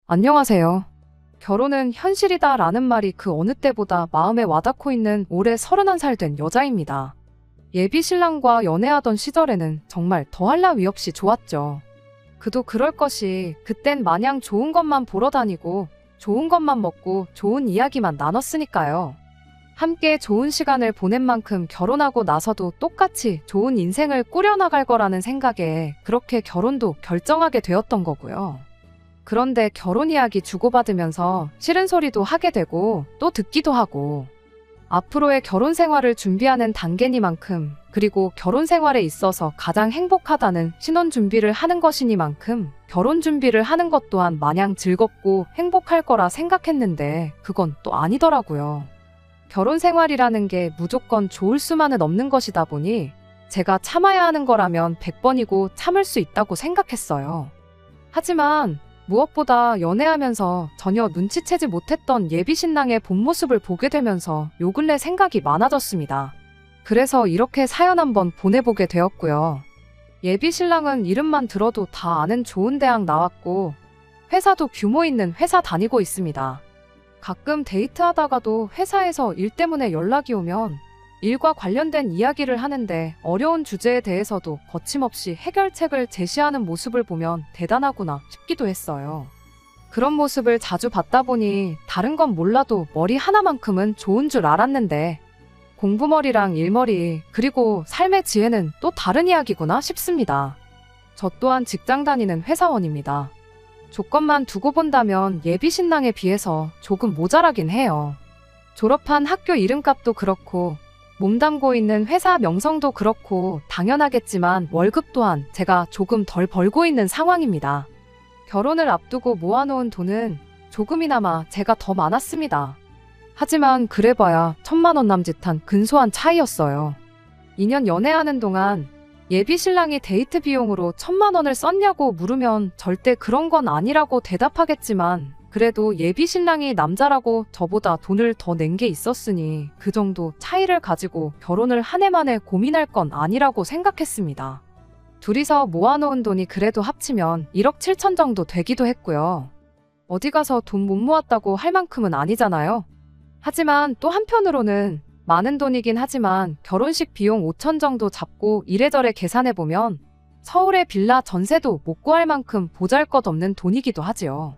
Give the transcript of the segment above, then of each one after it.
안녕하세요. 결혼은 현실이다 라는 말이 그 어느 때보다 마음에 와닿고 있는 올해 31살 된 여자입니다. 예비 신랑과 연애하던 시절에는 정말 더할 나위 없이 좋았죠. 그도 그럴 것이 그땐 마냥 좋은 것만 보러 다니고 좋은 것만 먹고 좋은 이야기만 나눴으니까요. 함께 좋은 시간을 보낸 만큼 결혼하고 나서도 똑같이 좋은 인생을 꾸려나갈 거라는 생각에 그렇게 결혼도 결정하게 되었던 거고요. 그런데 결혼 이야기 주고받으면서 싫은 소리도 하게 되고 또 듣기도 하고 앞으로의 결혼 생활을 준비하는 단계니만큼 그리고 결혼 생활에 있어서 가장 행복하다는 신혼 준비를 하는 것이니만큼 결혼 준비를 하는 것 또한 마냥 즐겁고 행복할 거라 생각했는데 그건 또 아니더라고요. 결혼 생활이라는 게 무조건 좋을 수만은 없는 것이다 보니 제가 참아야 하는 거라면 100번이고 참을 수 있다고 생각했어요. 하지만 무엇보다 연애하면서 전혀 눈치채지 못했던 예비 신랑의 본 모습을 보게 되면서 요 근래 생각이 많아졌습니다. 그래서 이렇게 사연 한번 보내보게 되었고요. 예비 신랑은 이름만 들어도 다 아는 좋은 대학 나왔고 회사도 규모 있는 회사 다니고 있습니다. 가끔 데이트하다가도 회사에서 일 때문에 연락이 오면 일과 관련된 이야기를 하는데 어려운 주제에 대해서도 거침없이 해결책을 제시하는 모습을 보면 대단하구나 싶기도 했어요. 그런 모습을 자주 봤다 보니 다른 건 몰라도 머리 하나만큼은 좋은 줄 알았는데 공부머리랑 일머리 그리고 삶의 지혜는 또 다른 이야기구나 싶습니다. 저 또한 직장 다니는 회사원입니다. 조건만 두고 본다면 예비 신랑에 비해서 조금 모자라긴 해요. 졸업한 학교 이름값도 그렇고 몸담고 있는 회사 명성도 그렇고 당연하겠지만 월급 또한 제가 조금 덜 벌고 있는 상황입니다. 결혼을 앞두고 모아놓은 돈은 조금이나마 제가 더 많았습니다. 하지만 그래봐야 1,000만 원 남짓한 근소한 차이였어요. 2년 연애하는 동안 예비 신랑이 데이트 비용으로 1,000만 원을 썼냐고 물으면 절대 그런 건 아니라고 대답하겠지만 그래도 예비 신랑이 남자라고 저보다 돈을 더 낸 게 있었으니 그 정도 차이를 가지고 결혼을 한 해 만에 고민할 건 아니라고 생각했습니다. 둘이서 모아놓은 돈이 그래도 합치면 1억 7천 정도 되기도 했고요. 어디 가서 돈 못 모았다고 할 만큼은 아니잖아요. 하지만 또 한편으로는 많은 돈이긴 하지만 결혼식 비용 5천 정도 잡고 이래저래 계산해보면 서울의 빌라 전세도 못 구할 만큼 보잘것없는 돈이기도 하지요.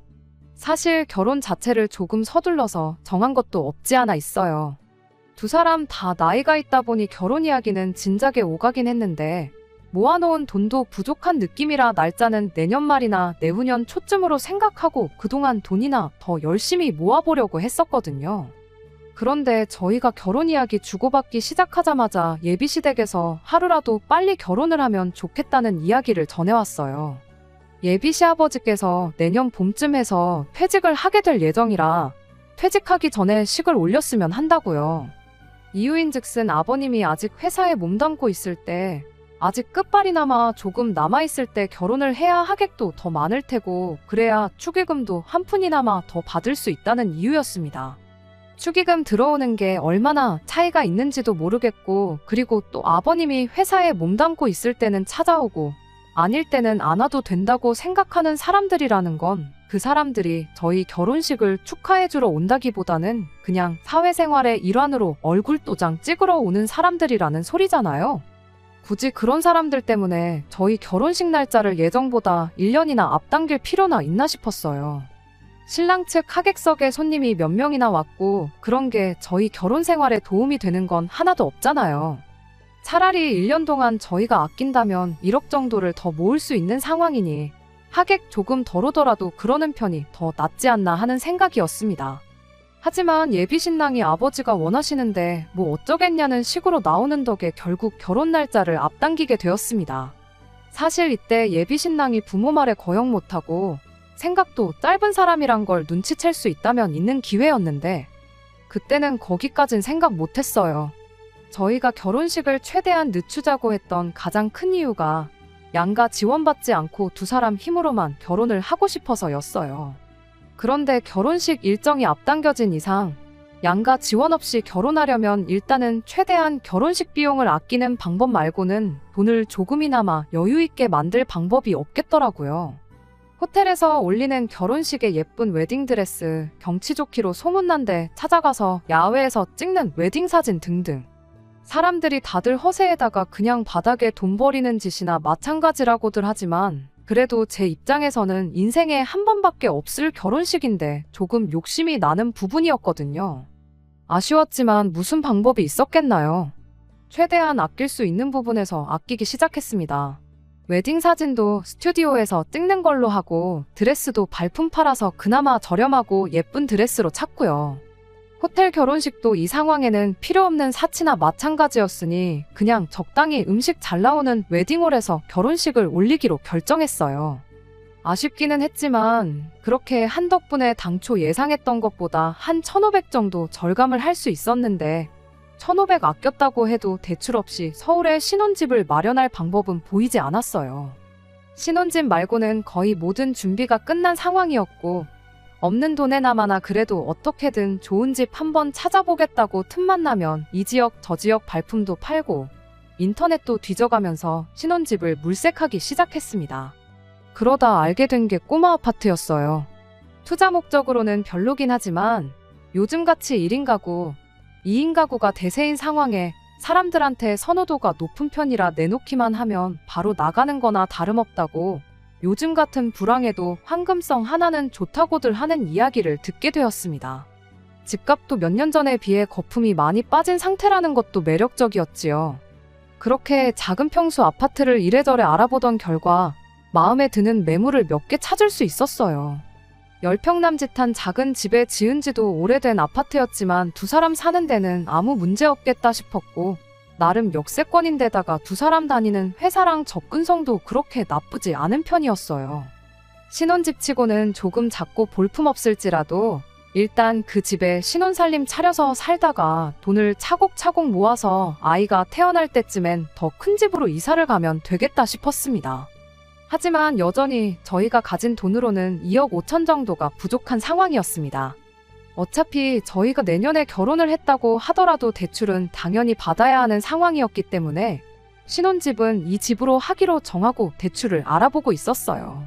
사실 결혼 자체를 조금 서둘러서 정한 것도 없지 않아 있어요. 두 사람 다 나이가 있다 보니 결혼 이야기는 진작에 오가긴 했는데 모아놓은 돈도 부족한 느낌이라 날짜는 내년 말이나 내후년 초쯤으로 생각하고 그동안 돈이나 더 열심히 모아보려고 했었거든요. 그런데 저희가 결혼 이야기 주고받기 시작하자마자 예비시댁에서 하루라도 빨리 결혼을 하면 좋겠다는 이야기를 전해왔어요. 예비 시아버지께서 내년 봄쯤 해서 퇴직을 하게 될 예정이라 퇴직하기 전에 식을 올렸으면 한다고요. 이유인즉슨 아버님이 아직 회사에 몸담고 있을 때 아직 끝발이나마 조금 남아있을 때 결혼을 해야 하객도 더 많을 테고 그래야 축의금도 한 푼이나마 더 받을 수 있다는 이유였습니다. 축의금 들어오는 게 얼마나 차이가 있는지도 모르겠고 그리고 또 아버님이 회사에 몸담고 있을 때는 찾아오고 아닐 때는 안 와도 된다고 생각하는 사람들이라는 건 그 사람들이 저희 결혼식을 축하해주러 온다기보다는 그냥 사회생활의 일환으로 얼굴도장 찍으러 오는 사람들이라는 소리잖아요. 굳이 그런 사람들 때문에 저희 결혼식 날짜를 예정보다 1년이나 앞당길 필요나 있나 싶었어요. 신랑 측 하객석에 손님이 몇 명이나 왔고 그런 게 저희 결혼 생활에 도움이 되는 건 하나도 없잖아요. 차라리 1년 동안 저희가 아낀다면 1억 정도를 더 모을 수 있는 상황이니 하객 조금 덜 오더라도 그러는 편이 더 낫지 않나 하는 생각이었습니다. 하지만 예비 신랑이 아버지가 원하시는데 뭐 어쩌겠냐는 식으로 나오는 덕에 결국 결혼 날짜를 앞당기게 되었습니다. 사실 이때 예비 신랑이 부모 말에 거역 못하고 생각도 짧은 사람이란 걸 눈치챌 수 있다면 있는 기회였는데 그때는 거기까진 생각 못했어요. 저희가 결혼식을 최대한 늦추자고 했던 가장 큰 이유가 양가 지원받지 않고 두 사람 힘으로만 결혼을 하고 싶어서였어요. 그런데 결혼식 일정이 앞당겨진 이상 양가 지원 없이 결혼하려면 일단은 최대한 결혼식 비용을 아끼는 방법 말고는 돈을 조금이나마 여유 있게 만들 방법이 없겠더라고요. 호텔에서 올리는 결혼식의 예쁜 웨딩드레스, 경치 좋기로 소문난데 찾아가서 야외에서 찍는 웨딩사진 등등. 사람들이 다들 허세에다가 그냥 바닥에 돈 버리는 짓이나 마찬가지라고들 하지만 그래도 제 입장에서는 인생에 한 번밖에 없을 결혼식인데 조금 욕심이 나는 부분이었거든요. 아쉬웠지만 무슨 방법이 있었겠나요? 최대한 아낄 수 있는 부분에서 아끼기 시작했습니다. 웨딩 사진도 스튜디오에서 찍는 걸로 하고 드레스도 발품 팔아서 그나마 저렴하고 예쁜 드레스로 찾고요. 호텔 결혼식도 이 상황에는 필요 없는 사치나 마찬가지였으니 그냥 적당히 음식 잘 나오는 웨딩홀에서 결혼식을 올리기로 결정했어요. 아쉽기는 했지만 그렇게 한 덕분에 당초 예상했던 것보다 한 1,500 정도 절감을 할 수 있었는데 1,500 아꼈다고 해도 대출 없이 서울에 신혼집을 마련할 방법은 보이지 않았어요. 신혼집 말고는 거의 모든 준비가 끝난 상황이었고 없는 돈에나마나 그래도 어떻게든 좋은 집 한번 찾아보겠다고 틈만 나면 이 지역 저 지역 발품도 팔고 인터넷도 뒤져가면서 신혼집을 물색하기 시작했습니다. 그러다 알게 된 게 꼬마 아파트였어요. 투자 목적으로는 별로긴 하지만 요즘같이 1인 가구, 2인 가구가 대세인 상황에 사람들한테 선호도가 높은 편이라 내놓기만 하면 바로 나가는 거나 다름없다고 요즘 같은 불황에도 황금성 하나는 좋다고들 하는 이야기를 듣게 되었습니다. 집값도 몇 년 전에 비해 거품이 많이 빠진 상태라는 것도 매력적이었지요. 그렇게 작은 평수 아파트를 이래저래 알아보던 결과 마음에 드는 매물을 몇 개 찾을 수 있었어요. 10평 남짓한 작은 집에 지은 지도 오래된 아파트였지만 두 사람 사는 데는 아무 문제 없겠다 싶었고 나름 역세권인데다가 두 사람 다니는 회사랑 접근성도 그렇게 나쁘지 않은 편이었어요. 신혼집 치고는 조금 작고 볼품없을지라도 일단 그 집에 신혼살림 차려서 살다가 돈을 차곡차곡 모아서 아이가 태어날 때쯤엔 더 큰 집으로 이사를 가면 되겠다 싶었습니다. 하지만 여전히 저희가 가진 돈으로는 2억 5천 정도가 부족한 상황이었습니다. 어차피 저희가 내년에 결혼을 했다고 하더라도 대출은 당연히 받아야 하는 상황이었기 때문에 신혼집은 이 집으로 하기로 정하고 대출을 알아보고 있었어요.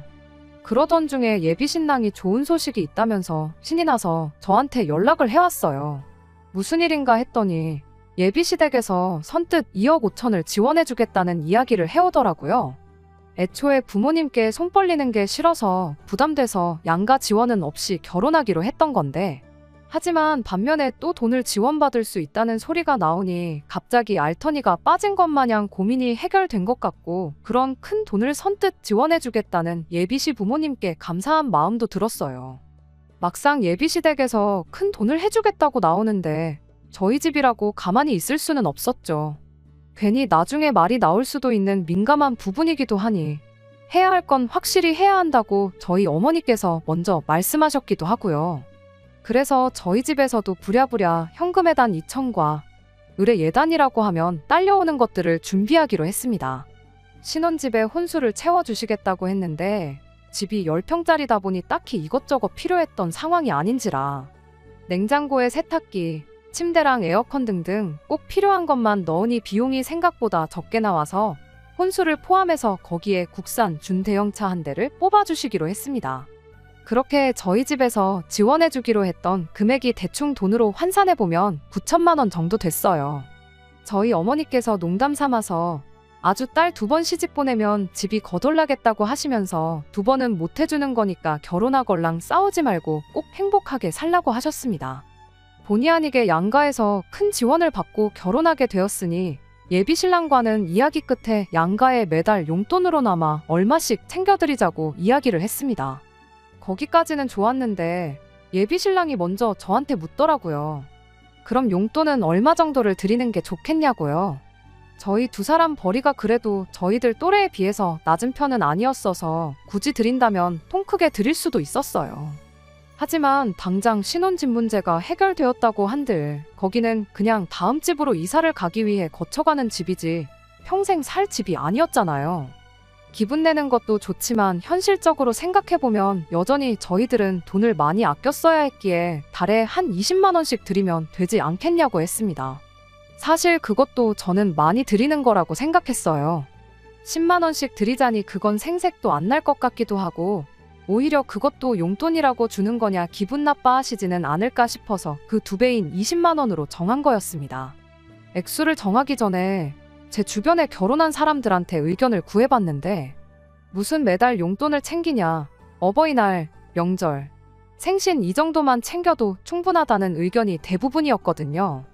그러던 중에 예비 신랑이 좋은 소식이 있다면서 신이 나서 저한테 연락을 해왔어요. 무슨 일인가 했더니 예비 시댁에서 선뜻 2억 5천을 지원해주겠다는 이야기를 해오더라고요. 애초에 부모님께 손 벌리는 게 싫어서 부담돼서 양가 지원은 없이 결혼하기로 했던 건데 하지만 반면에 또 돈을 지원받을 수 있다는 소리가 나오니 갑자기 알터니가 빠진 것 마냥 고민이 해결된 것 같고 그런 큰 돈을 선뜻 지원해주겠다는 예비시 부모님께 감사한 마음도 들었어요. 막상 예비시댁에서 큰 돈을 해주겠다고 나오는데 저희 집이라고 가만히 있을 수는 없었죠. 괜히 나중에 말이 나올 수도 있는 민감한 부분이기도 하니 해야 할 건 확실히 해야 한다고 저희 어머니께서 먼저 말씀하셨기도 하고요. 그래서 저희 집에서도 부랴부랴 현금예단 2천과 의뢰예단이라고 하면 딸려오는 것들을 준비하기로 했습니다. 신혼집에 혼수를 채워주시겠다고 했는데 집이 10평짜리다 보니 딱히 이것저것 필요했던 상황이 아닌지라 냉장고에 세탁기, 침대랑 에어컨 등등 꼭 필요한 것만 넣으니 비용이 생각보다 적게 나와서 혼수를 포함해서 거기에 국산 준대형차 한 대를 뽑아주시기로 했습니다. 그렇게 저희 집에서 지원해주기로 했던 금액이 대충 돈으로 환산해보면 9천만 원 정도 됐어요. 저희 어머니께서 농담 삼아서 아주 딸 2번 시집 보내면 집이 거덜나겠다고 하시면서 2번은 못 해주는 거니까 결혼하걸랑 싸우지 말고 꼭 행복하게 살라고 하셨습니다. 본의 아니게 양가에서 큰 지원을 받고 결혼하게 되었으니 예비신랑과는 이야기 끝에 양가에 매달 용돈으로나마 얼마씩 챙겨드리자고 이야기를 했습니다. 거기까지는 좋았는데 예비신랑이 먼저 저한테 묻더라고요. 그럼 용돈은 얼마 정도를 드리는 게 좋겠냐고요. 저희 두 사람 벌이가 그래도 저희들 또래에 비해서 낮은 편은 아니었어서 굳이 드린다면 통 크게 드릴 수도 있었어요. 하지만 당장 신혼집 문제가 해결되었다고 한들 거기는 그냥 다음 집으로 이사를 가기 위해 거쳐가는 집이지 평생 살 집이 아니었잖아요. 기분 내는 것도 좋지만 현실적으로 생각해보면 여전히 저희들은 돈을 많이 아껴 써야 했기에 달에 한 20만 원씩 드리면 되지 않겠냐고 했습니다. 사실 그것도 저는 많이 드리는 거라고 생각했어요. 10만 원씩 드리자니 그건 생색도 안 날 것 같기도 하고 오히려 그것도 용돈이라고 주는 거냐 기분 나빠하시지는 않을까 싶어서 그 2배인 20만 원으로 정한 거였습니다. 액수를 정하기 전에 제 주변에 결혼한 사람들한테 의견을 구해봤는데 무슨 매달 용돈을 챙기냐, 어버이날, 명절, 생신 이 정도만 챙겨도 충분하다는 의견이 대부분이었거든요.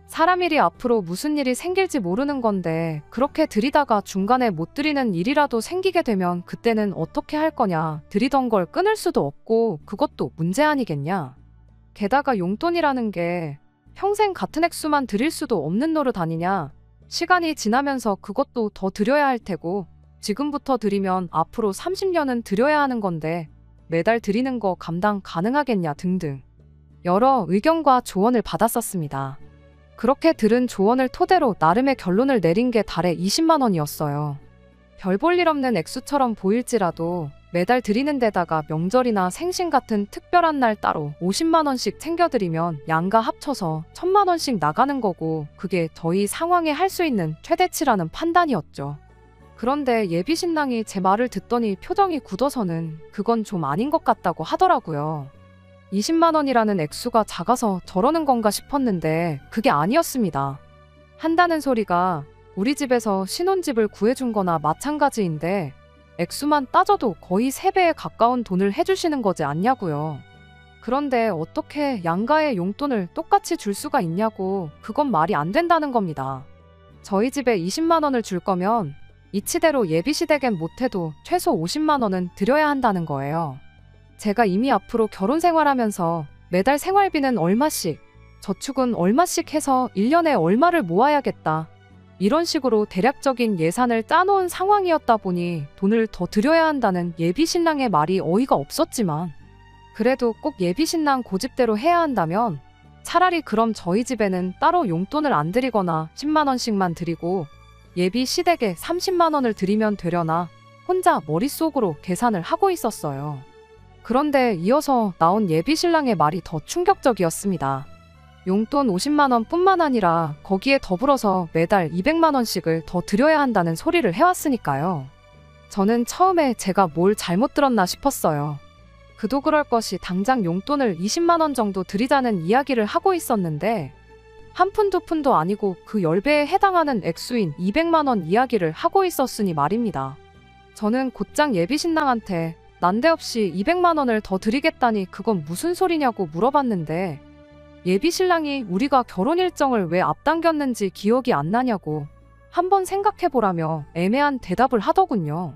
사람 일이 앞으로 무슨 일이 생길지 모르는 건데 그렇게 드리다가 중간에 못 드리는 일이라도 생기게 되면 그때는 어떻게 할 거냐, 드리던 걸 끊을 수도 없고 그것도 문제 아니겠냐. 게다가 용돈이라는 게 평생 같은 액수만 드릴 수도 없는 노릇 아니냐. 시간이 지나면서 그것도 더 드려야 할 테고 지금부터 드리면 앞으로 30년은 드려야 하는 건데 매달 드리는 거 감당 가능하겠냐 등등 여러 의견과 조언을 받았었습니다. 그렇게 들은 조언을 토대로 나름의 결론을 내린 게 달에 20만 원이었어요. 별 볼 일 없는 액수처럼 보일지라도 매달 드리는 데다가 명절이나 생신 같은 특별한 날 따로 50만 원씩 챙겨드리면 양가 합쳐서 1000만 원씩 나가는 거고 그게 저희 상황에 할 수 있는 최대치라는 판단이었죠. 그런데 예비 신랑이 제 말을 듣더니 표정이 굳어서는 그건 좀 아닌 것 같다고 하더라고요. 20만 원이라는 액수가 작아서 저러는 건가 싶었는데 그게 아니었습니다. 한다는 소리가 우리 집에서 신혼집을 구해준 거나 마찬가지인데 액수만 따져도 거의 3배에 가까운 돈을 해주시는 거지 않냐고요. 그런데 어떻게 양가의 용돈을 똑같이 줄 수가 있냐고, 그건 말이 안 된다는 겁니다. 저희 집에 20만 원을 줄 거면 이치대로 예비시댁엔 못해도 최소 50만 원은 드려야 한다는 거예요. 제가 이미 앞으로 결혼 생활하면서 매달 생활비는 얼마씩, 저축은 얼마씩 해서 1년에 얼마를 모아야겠다. 이런 식으로 대략적인 예산을 짜놓은 상황이었다 보니 돈을 더 드려야 한다는 예비신랑의 말이 어이가 없었지만 그래도 꼭 예비신랑 고집대로 해야 한다면 차라리 그럼 저희 집에는 따로 용돈을 안 드리거나 10만 원씩만 드리고 예비시댁에 30만 원을 드리면 되려나 혼자 머릿속으로 계산을 하고 있었어요. 그런데 이어서 나온 예비신랑의 말이 더 충격적이었습니다. 용돈 50만 원 뿐만 아니라 거기에 더불어서 매달 200만 원씩을 더 드려야 한다는 소리를 해왔으니까요. 저는 처음에 제가 뭘 잘못 들었나 싶었어요. 그도 그럴 것이 당장 용돈을 20만 원 정도 드리자는 이야기를 하고 있었는데 한 푼 두 푼도 아니고 그 10배에 해당하는 액수인 200만 원 이야기를 하고 있었으니 말입니다. 저는 곧장 예비신랑한테 난데없이 200만 원을 더 드리겠다니 그건 무슨 소리냐고 물어봤는데 예비신랑이 우리가 결혼 일정을 왜 앞당겼는지 기억이 안 나냐고 한번 생각해보라며 애매한 대답을 하더군요.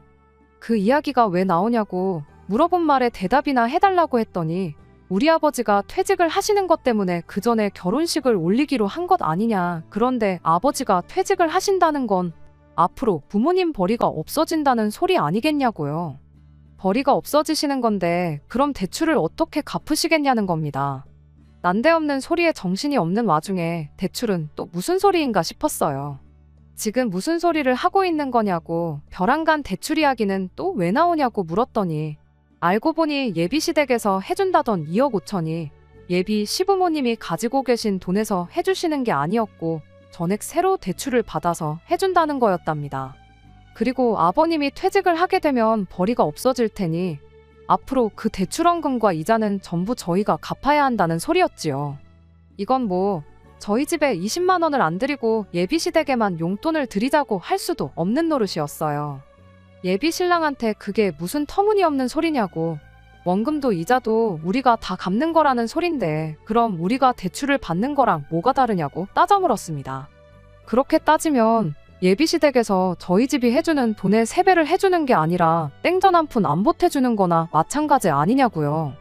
그 이야기가 왜 나오냐고 물어본 말에 대답이나 해달라고 했더니 우리 아버지가 퇴직을 하시는 것 때문에 그 전에 결혼식을 올리기로 한 것 아니냐. 그런데 아버지가 퇴직을 하신다는 건 앞으로 부모님 벌이가 없어진다는 소리 아니겠냐고요. 벌이가 없어지시는 건데 그럼 대출을 어떻게 갚으시겠냐는 겁니다. 난데없는 소리에 정신이 없는 와중에 대출은 또 무슨 소리인가 싶었어요. 지금 무슨 소리를 하고 있는 거냐고 벼랑간 대출 이야기는 또 왜 나오냐고 물었더니 알고 보니 예비시댁에서 해준다던 2억 5천이 예비 시부모님이 가지고 계신 돈에서 해주시는 게 아니었고 전액 새로 대출을 받아서 해준다는 거였답니다. 그리고 아버님이 퇴직을 하게 되면 벌이가 없어질 테니 앞으로 그 대출원금과 이자는 전부 저희가 갚아야 한다는 소리였지요. 이건 뭐 저희 집에 20만 원을 안 드리고 예비시댁에만 용돈을 드리자고 할 수도 없는 노릇이었어요. 예비신랑한테 그게 무슨 터무니없는 소리냐고, 원금도 이자도 우리가 다 갚는 거라는 소린데 그럼 우리가 대출을 받는 거랑 뭐가 다르냐고 따져 물었습니다. 그렇게 따지면 예비시댁에서 저희 집이 해주는 돈의 3배를 해주는 게 아니라 땡전 한 푼 안 보태주는 거나 마찬가지 아니냐고요.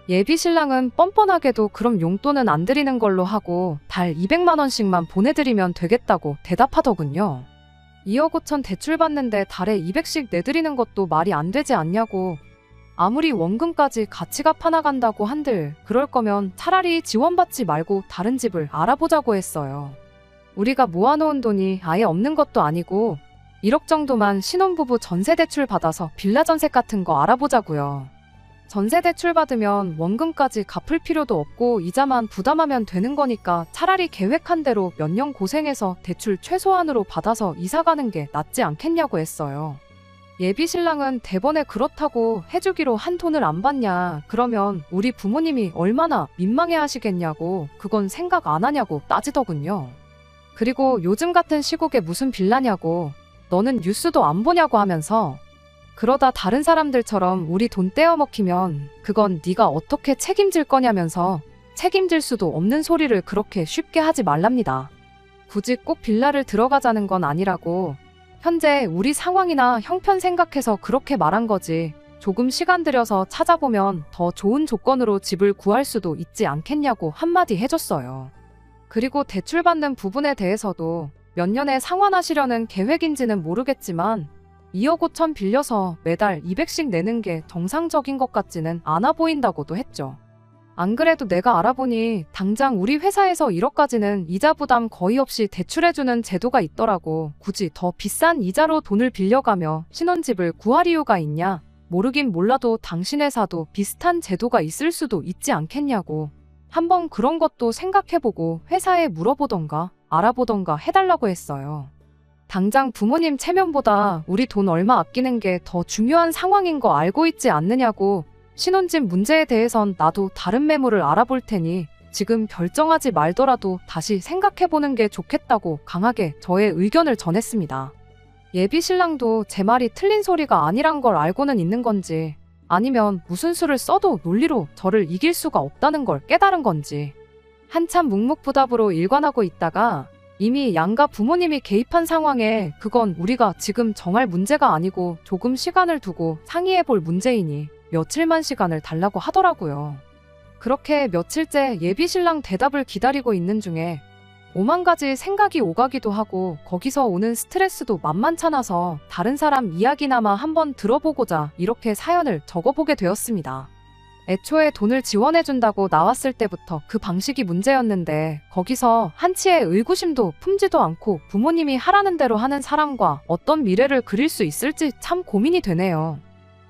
예비신랑은 뻔뻔하게도 그럼 용돈은 안 드리는 걸로 하고 달 200만 원씩만 보내드리면 되겠다고 대답하더군요. 2억 5천 대출 받는데 달에 200씩 내드리는 것도 말이 안 되지 않냐고. 아무리 원금까지 같이 갚아나간다고 한들 그럴 거면 차라리 지원받지 말고 다른 집을 알아보자고 했어요. 우리가 모아놓은 돈이 아예 없는 것도 아니고 1억 정도만 신혼부부 전세대출 받아서 빌라 전셋 같은 거 알아보자고요. 전세대출 받으면 원금까지 갚을 필요도 없고 이자만 부담하면 되는 거니까 차라리 계획한 대로 몇 년 고생해서 대출 최소한으로 받아서 이사 가는 게 낫지 않겠냐고 했어요. 예비 신랑은 대번에 그렇다고 해주기로 한 돈을 안 받냐, 그러면 우리 부모님이 얼마나 민망해 하시겠냐고, 그건 생각 안 하냐고 따지더군요. 그리고 요즘 같은 시국에 무슨 빌라냐고, 너는 뉴스도 안 보냐고 하면서, 그러다 다른 사람들처럼 우리 돈 떼어먹히면 그건 네가 어떻게 책임질 거냐면서 책임질 수도 없는 소리를 그렇게 쉽게 하지 말랍니다. 굳이 꼭 빌라를 들어가자는 건 아니라고, 현재 우리 상황이나 형편 생각해서 그렇게 말한 거지, 조금 시간 들여서 찾아보면 더 좋은 조건으로 집을 구할 수도 있지 않겠냐고 한마디 해줬어요. 그리고 대출받는 부분에 대해서도 몇 년에 상환하시려는 계획인지는 모르겠지만 2억 5천 빌려서 매달 200씩 내는 게 정상적인 것 같지는 않아 보인다고도 했죠. 안 그래도 내가 알아보니 당장 우리 회사에서 1억까지는 이자 부담 거의 없이 대출해주는 제도가 있더라고. 굳이 더 비싼 이자로 돈을 빌려가며 신혼집을 구할 이유가 있냐? 모르긴 몰라도 당신 회사도 비슷한 제도가 있을 수도 있지 않겠냐고. 한번 그런 것도 생각해보고 회사에 물어보던가 알아보던가 해달라고 했어요. 당장 부모님 체면보다 우리 돈 얼마 아끼는 게 더 중요한 상황인 거 알고 있지 않느냐고. 신혼집 문제에 대해선 나도 다른 매물을 알아볼 테니 지금 결정하지 말더라도 다시 생각해보는 게 좋겠다고 강하게 저의 의견을 전했습니다. 예비 신랑도 제 말이 틀린 소리가 아니란 걸 알고는 있는 건지, 아니면 무슨 수를 써도 논리로 저를 이길 수가 없다는 걸 깨달은 건지, 한참 묵묵부답으로 일관하고 있다가 이미 양가 부모님이 개입한 상황에 그건 우리가 지금 정할 문제가 아니고 조금 시간을 두고 상의해볼 문제이니 며칠만 시간을 달라고 하더라고요. 그렇게 며칠째 예비 신랑 대답을 기다리고 있는 중에 오만 가지 생각이 오가기도 하고 거기서 오는 스트레스도 만만찮아서 다른 사람 이야기나마 한번 들어보고자 이렇게 사연을 적어보게 되었습니다. 애초에 돈을 지원해준다고 나왔을 때부터 그 방식이 문제였는데 거기서 한치의 의구심도 품지도 않고 부모님이 하라는 대로 하는 사람과 어떤 미래를 그릴 수 있을지 참 고민이 되네요.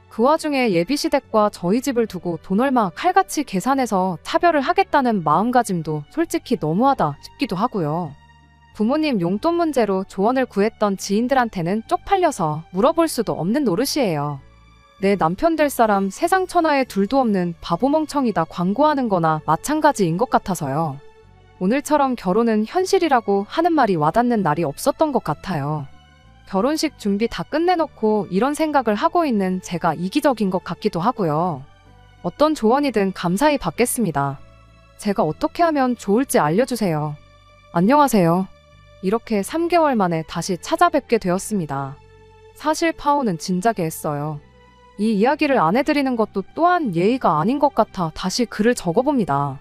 그 와중에 예비시댁과 저희 집을 두고 돈 얼마 칼같이 계산해서 차별을 하겠다는 마음가짐도 솔직히 너무하다 싶기도 하고요. 부모님 용돈 문제로 조언을 구했던 지인들한테는 쪽팔려서 물어볼 수도 없는 노릇이에요. 내 남편 될 사람 세상 천하에 둘도 없는 바보멍청이다 광고하는 거나 마찬가지인 것 같아서요. 오늘처럼 결혼은 현실이라고 하는 말이 와닿는 날이 없었던 것 같아요. 결혼식 준비 다 끝내놓고 이런 생각을 하고 있는 제가 이기적인 것 같기도 하고요. 어떤 조언이든 감사히 받겠습니다. 제가 어떻게 하면 좋을지 알려주세요. 안녕하세요. 이렇게 3개월 만에 다시 찾아뵙게 되었습니다. 사실 파오는 진작에 했어요. 이 이야기를 안 해드리는 것도 또한 예의가 아닌 것 같아 다시 글을 적어봅니다.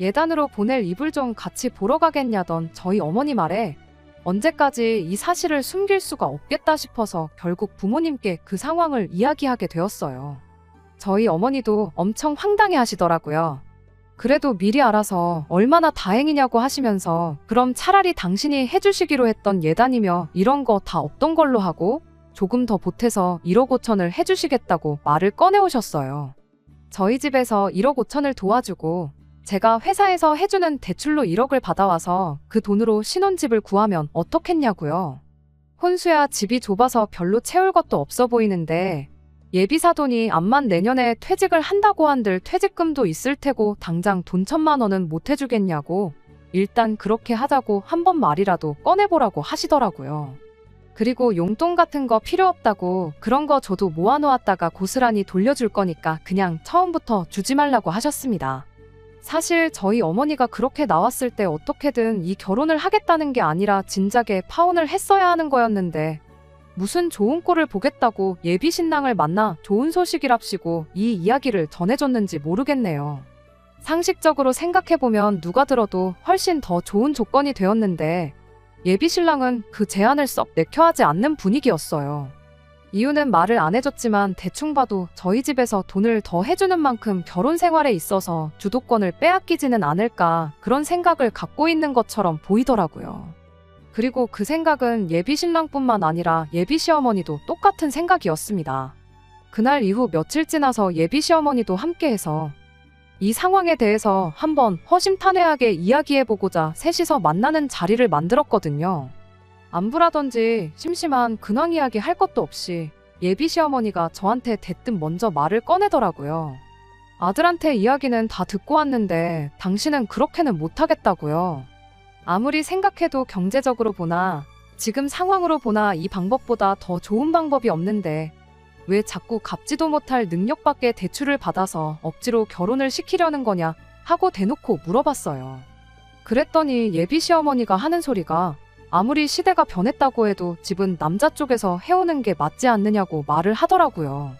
예단으로 보낼 이불 좀 같이 보러 가겠냐던 저희 어머니 말에 언제까지 이 사실을 숨길 수가 없겠다 싶어서 결국 부모님께 그 상황을 이야기하게 되었어요. 저희 어머니도 엄청 황당해 하시더라고요. 그래도 미리 알아서 얼마나 다행이냐고 하시면서 그럼 차라리 당신이 해주시기로 했던 예단이며 이런 거 다 없던 걸로 하고 조금 더 보태서 1억 5천을 해주시겠다고 말을 꺼내오셨어요. 저희 집에서 1억 5천을 도와주고 제가 회사에서 해주는 대출로 1억을 받아와서 그 돈으로 신혼집을 구하면 어떻겠냐고요. 혼수야 집이 좁아서 별로 채울 것도 없어 보이는데 예비사돈이 암만 내년에 퇴직을 한다고 한들 퇴직금도 있을 테고 당장 돈 1,000만 원은 못 해주겠냐고 일단 그렇게 하자고 한 번 말이라도 꺼내보라고 하시더라고요. 그리고 용돈 같은 거 필요 없다고 그런 거 저도 모아놓았다가 고스란히 돌려줄 거니까 그냥 처음부터 주지 말라고 하셨습니다. 사실 저희 어머니가 그렇게 나왔을 때 어떻게든 이 결혼을 하겠다는 게 아니라 진작에 파혼을 했어야 하는 거였는데 무슨 좋은 꼴을 보겠다고 예비 신랑을 만나 좋은 소식이랍시고 이 이야기를 전해줬는지 모르겠네요. 상식적으로 생각해보면 누가 들어도 훨씬 더 좋은 조건이 되었는데 예비 신랑은 그 제안을 썩 내켜하지 않는 분위기였어요. 이유는 말을 안 해줬지만 대충 봐도 저희 집에서 돈을 더 해주는 만큼 결혼 생활에 있어서 주도권을 빼앗기지는 않을까 그런 생각을 갖고 있는 것처럼 보이더라고요. 그리고 그 생각은 예비 신랑뿐만 아니라 예비 시어머니도 똑같은 생각이었습니다. 그날 이후 며칠 지나서 예비 시어머니도 함께해서 이 상황에 대해서 한번 허심탄회하게 이야기해보고자 셋이서 만나는 자리를 만들었거든요. 안부라든지 심심한 근황 이야기 할 것도 없이 예비 시어머니가 저한테 대뜸 먼저 말을 꺼내더라고요. 아들한테 이야기는 다 듣고 왔는데 당신은 그렇게는 못하겠다고요. 아무리 생각해도 경제적으로 보나 지금 상황으로 보나 이 방법보다 더 좋은 방법이 없는데 왜 자꾸 갚지도 못할 능력밖에 대출을 받아서 억지로 결혼을 시키려는 거냐 하고 대놓고 물어봤어요. 그랬더니 예비 시어머니가 하는 소리가 아무리 시대가 변했다고 해도 집은 남자 쪽에서 해오는 게 맞지 않느냐고 말을 하더라고요.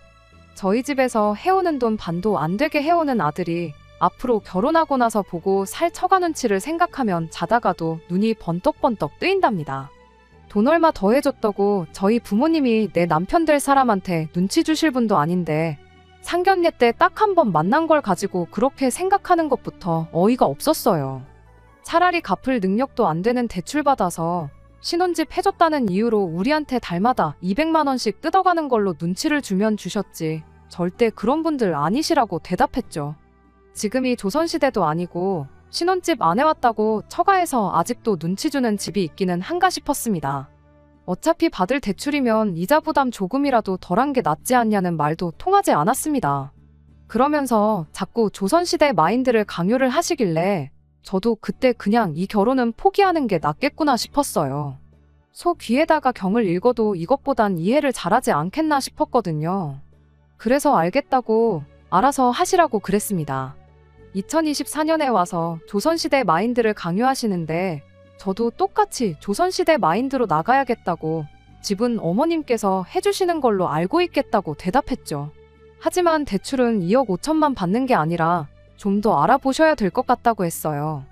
저희 집에서 해오는 돈 반도 안 되게 해오는 아들이 앞으로 결혼하고 나서 보고 살 처가 눈치를 생각하면 자다가도 눈이 번떡번떡 뜨인답니다. 돈 얼마 더 해줬다고 저희 부모님이 내 남편 될 사람한테 눈치 주실 분도 아닌데 상견례 때 딱 한 번 만난 걸 가지고 그렇게 생각하는 것부터 어이가 없었어요. 차라리 갚을 능력도 안 되는 대출 받아서 신혼집 해줬다는 이유로 우리한테 달마다 200만 원씩 뜯어가는 걸로 눈치를 주면 주셨지 절대 그런 분들 아니시라고 대답했죠. 지금이 조선시대도 아니고 신혼집 안 해왔다고 처가에서 아직도 눈치 주는 집이 있기는 한가 싶었습니다. 어차피 받을 대출이면 이자 부담 조금이라도 덜한 게 낫지 않냐는 말도 통하지 않았습니다. 그러면서 자꾸 조선시대 마인드를 강요를 하시길래 저도 그때 그냥 이 결혼은 포기하는 게 낫겠구나 싶었어요. 소 귀에다가 경을 읽어도 이것보단 이해를 잘하지 않겠나 싶었거든요. 그래서 알겠다고 알아서 하시라고 그랬습니다. 2024년에 와서 조선시대 마인드를 강요하시는데 저도 똑같이 조선시대 마인드로 나가야겠다고 집은 어머님께서 해주시는 걸로 알고 있겠다고 대답했죠. 하지만 대출은 2억 5천만 받는 게 아니라 좀 더 알아보셔야 될 것 같다고 했어요.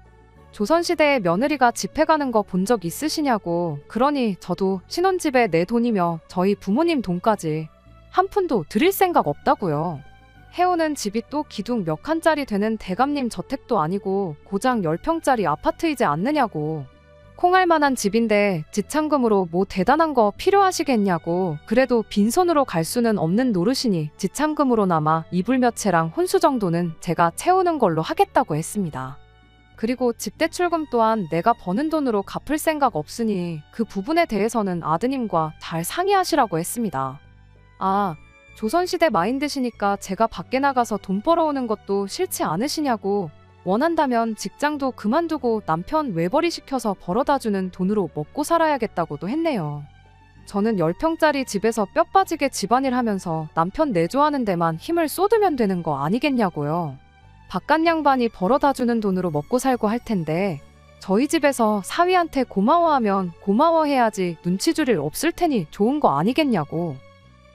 조선시대에 며느리가 집해 가는 거 본 적 있으시냐고. 그러니 저도 신혼집에 내 돈이며 저희 부모님 돈까지 한 푼도 드릴 생각 없다고요. 해오는 집이 또 기둥 몇 칸짜리 되는 대감님 저택도 아니고 고장 10평짜리 아파트이지 않느냐고. 콩할 만한 집인데 지참금으로 뭐 대단한 거 필요하시겠냐고. 그래도 빈손으로 갈 수는 없는 노릇이니 지참금으로나마 이불 몇 채랑 혼수 정도는 제가 채우는 걸로 하겠다고 했습니다. 그리고 집대출금 또한 내가 버는 돈으로 갚을 생각 없으니 그 부분에 대해서는 아드님과 잘 상의하시라고 했습니다. 아, 조선시대 마인드시니까 제가 밖에 나가서 돈 벌어오는 것도 싫지 않으시냐고. 원한다면 직장도 그만두고 남편 외벌이 시켜서 벌어다주는 돈으로 먹고 살아야겠다고도 했네요. 저는 10평짜리 집에서 뼈 빠지게 집안일 하면서 남편 내조하는 데만 힘을 쏟으면 되는 거 아니겠냐고요. 바깥 양반이 벌어다주는 돈으로 먹고 살고 할 텐데 저희 집에서 사위한테 고마워하면 고마워해야지 눈치 줄 일 없을 테니 좋은 거 아니겠냐고.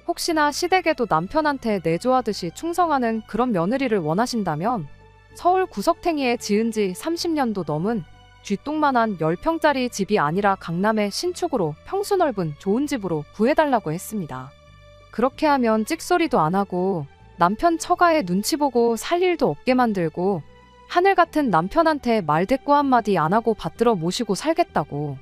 혹시나 시댁에도 남편한테 내조하듯이 충성하는 그런 며느리를 원하신다면 서울 구석탱이에 지은 지 30년도 넘은 쥐똥만한 10평짜리 집이 아니라 강남의 신축으로 평수 넓은 좋은 집으로 구해달라고 했습니다. 그렇게 하면 찍소리도 안 하고 남편 처가에 눈치 보고 살 일도 없게 만들고 하늘 같은 남편한테 말대꾸 한마디 안 하고 받들어 모시고 살겠다고.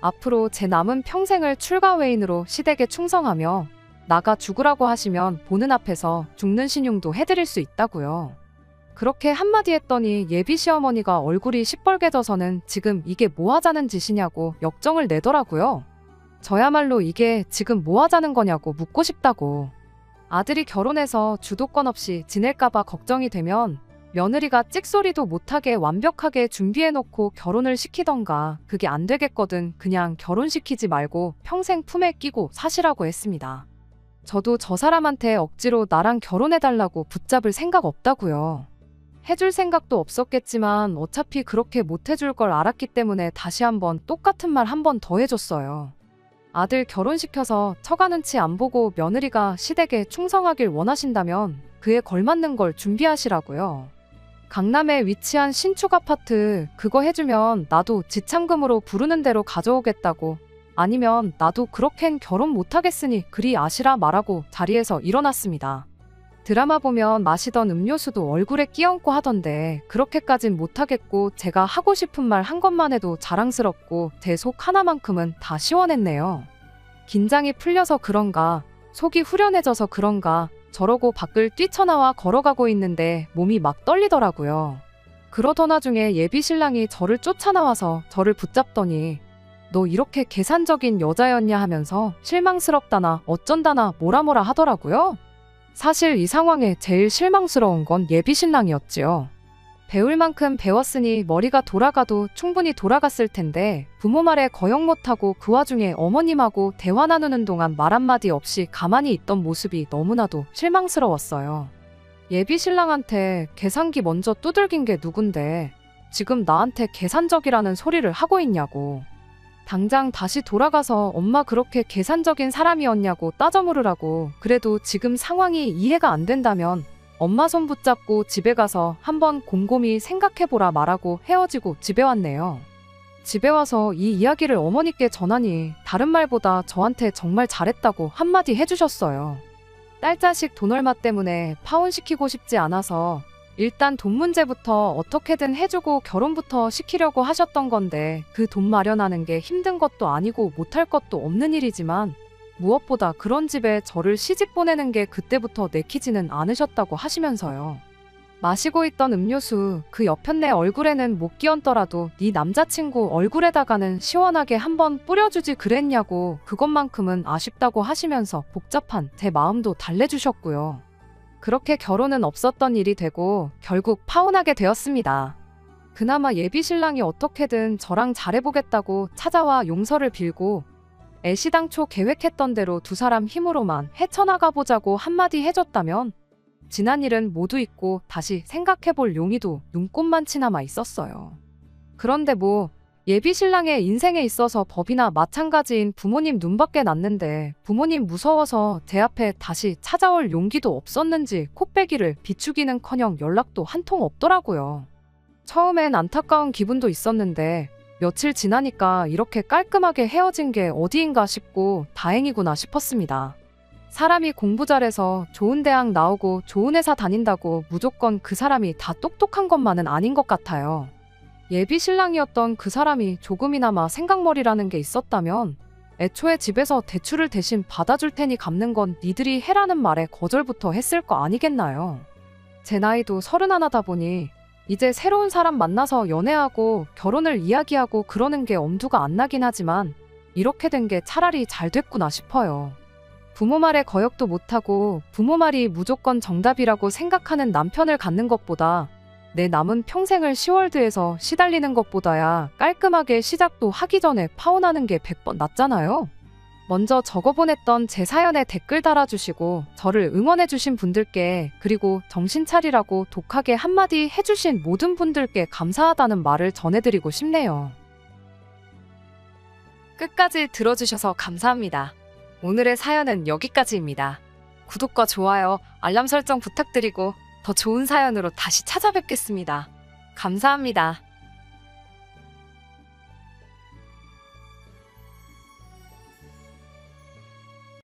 앞으로 제 남은 평생을 출가외인으로 시댁에 충성하며 나가 죽으라고 하시면 보는 앞에서 죽는 신용도 해드릴 수 있다고요. 그렇게 한마디 했더니 예비 시어머니가 얼굴이 시뻘개져서는 지금 이게 뭐 하자는 짓이냐고 역정을 내더라고요. 저야말로 이게 지금 뭐 하자는 거냐고 묻고 싶다고. 아들이 결혼해서 주도권 없이 지낼까봐 걱정이 되면 며느리가 찍소리도 못하게 완벽하게 준비해놓고 결혼을 시키던가. 그게 안 되겠거든 그냥 결혼시키지 말고 평생 품에 끼고 사시라고 했습니다. 저도 저 사람한테 억지로 나랑 결혼해달라고 붙잡을 생각 없다고요. 해줄 생각도 없었겠지만 어차피 그렇게 못 해줄 걸 알았기 때문에 다시 한번 똑같은 말 한 번 더 해줬어요. 아들 결혼시켜서 처가 눈치 안 보고 며느리가 시댁에 충성하길 원하신다면 그에 걸맞는 걸 준비하시라고요. 강남에 위치한 신축 아파트 그거 해주면 나도 지참금으로 부르는 대로 가져오겠다고. 아니면 나도 그렇겐 결혼 못하겠으니 그리 아시라 말하고 자리에서 일어났습니다. 드라마 보면 마시던 음료수도 얼굴에 끼얹고 하던데 그렇게까진 못하겠고 제가 하고 싶은 말 한 것만 해도 자랑스럽고 제 속 하나만큼은 다 시원했네요. 긴장이 풀려서 그런가 속이 후련해져서 그런가 저러고 밖을 뛰쳐나와 걸어가고 있는데 몸이 막 떨리더라고요. 그러던 와중에 예비 신랑이 저를 쫓아나와서 저를 붙잡더니 너 이렇게 계산적인 여자였냐 하면서 실망스럽다나 어쩐다나 뭐라 하더라고요. 사실 이 상황에 제일 실망스러운 건 예비 신랑이었지요. 배울 만큼 배웠으니 머리가 돌아가도 충분히 돌아갔을 텐데 부모 말에 거역 못하고 그 와중에 어머님하고 대화 나누는 동안 말 한마디 없이 가만히 있던 모습이 너무나도 실망스러웠어요. 예비 신랑한테 계산기 먼저 두들긴 게 누군데 지금 나한테 계산적이라는 소리를 하고 있냐고. 당장 다시 돌아가서 엄마 그렇게 계산적인 사람이었냐고 따져 물으라고. 그래도 지금 상황이 이해가 안 된다면 엄마 손 붙잡고 집에 가서 한번 곰곰이 생각해보라 말하고 헤어지고 집에 왔네요. 집에 와서 이 이야기를 어머니께 전하니 다른 말보다 저한테 정말 잘했다고 한마디 해주셨어요. 딸 자식 돈 얼마 때문에 파혼시키고 싶지 않아서 일단 돈 문제부터 어떻게든 해주고 결혼부터 시키려고 하셨던 건데 그 돈 마련하는 게 힘든 것도 아니고 못할 것도 없는 일이지만 무엇보다 그런 집에 저를 시집 보내는 게 그때부터 내키지는 않으셨다고 하시면서요. 마시고 있던 음료수 그 옆편네 얼굴에는 못 끼얹더라도 네 남자친구 얼굴에다가는 시원하게 한번 뿌려주지 그랬냐고 그것만큼은 아쉽다고 하시면서 복잡한 제 마음도 달래주셨고요. 그렇게 결혼은 없었던 일이 되고 결국 파혼하게 되었습니다. 그나마 예비 신랑이 어떻게든 저랑 잘해보겠다고 찾아와 용서를 빌고 애시당초 계획했던 대로 두 사람 힘으로만 헤쳐나가보자고 한마디 해줬다면 지난 일은 모두 잊고 다시 생각해볼 용의도 눈꼽만치 남아 있었어요. 그런데 뭐 예비 신랑의 인생에 있어서 법이나 마찬가지인 부모님 눈밖에 났는데 부모님 무서워서 제 앞에 다시 찾아올 용기도 없었는지 코빼기를 비추기는커녕 연락도 한 통 없더라고요. 처음엔 안타까운 기분도 있었는데 며칠 지나니까 이렇게 깔끔하게 헤어진 게 어디인가 싶고 다행이구나 싶었습니다. 사람이 공부 잘해서 좋은 대학 나오고 좋은 회사 다닌다고 무조건 그 사람이 다 똑똑한 것만은 아닌 것 같아요. 예비 신랑이었던 그 사람이 조금이나마 생각머리라는 게 있었다면 애초에 집에서 대출을 대신 받아줄 테니 갚는 건 니들이 해라는 말에 거절부터 했을 거 아니겠나요? 제 나이도 31이다 보니 이제 새로운 사람 만나서 연애하고 결혼을 이야기하고 그러는 게 엄두가 안 나긴 하지만 이렇게 된 게 차라리 잘 됐구나 싶어요. 부모 말에 거역도 못하고 부모 말이 무조건 정답이라고 생각하는 남편을 갖는 것보다 내 남은 평생을 시월드에서 시달리는 것보다야 깔끔하게 시작도 하기 전에 파혼하는 게 100번 낫잖아요. 먼저 적어보냈던 제 사연에 댓글 달아주시고 저를 응원해주신 분들께 그리고 정신 차리라고 독하게 한마디 해주신 모든 분들께 감사하다는 말을 전해드리고 싶네요. 끝까지 들어주셔서 감사합니다. 오늘의 사연은 여기까지입니다. 구독과 좋아요, 알람 설정 부탁드리고 더 좋은 사연으로 다시 찾아뵙겠습니다. 감사합니다.